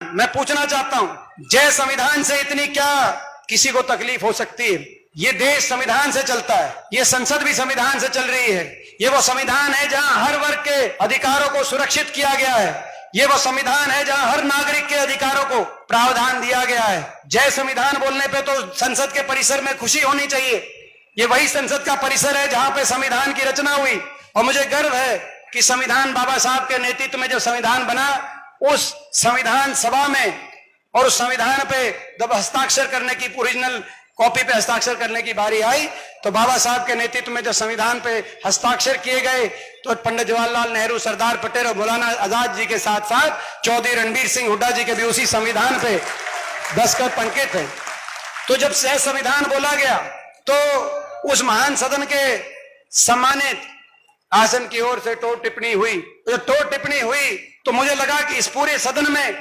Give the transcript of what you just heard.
मैं पूछना चाहता हूं, जय संविधान से इतनी क्या किसी को तकलीफ हो सकती है? ये देश संविधान से चलता है, ये संसद भी संविधान से चल रही है। ये वो संविधान है जहां हर वर्ग के अधिकारों को सुरक्षित किया गया है। ये वो संविधान है जहां हर नागरिक के अधिकारों को प्रावधान दिया गया है। जय संविधान बोलने पे तो संसद के परिसर में खुशी होनी चाहिए। ये वही संसद का परिसर है जहां पे संविधान की रचना हुई, और मुझे गर्व है कि संविधान बाबा साहब के नेतृत्व में जो संविधान बना, उस संविधान सभा में और उस संविधान पे जब हस्ताक्षर करने की, ओरिजिनल कॉपी पे हस्ताक्षर करने की बारी आई, तो बाबा साहब के नेतृत्व में जब संविधान पे हस्ताक्षर किए गए, तो पंडित जवाहरलाल नेहरू, सरदार पटेल और मौलाना आजाद जी के साथ साथ चौधरी रणबीर सिंह हुड्डा जी के भी उसी संविधान पे दस्तखत अंकित थे। तो जब सह संविधान बोला गया, तो उस महान सदन के सम्मानित आसन की ओर से टोट टिप्पणी हुई। तो टोट टिप्पणी हुई तो मुझे लगा कि इस पूरे सदन में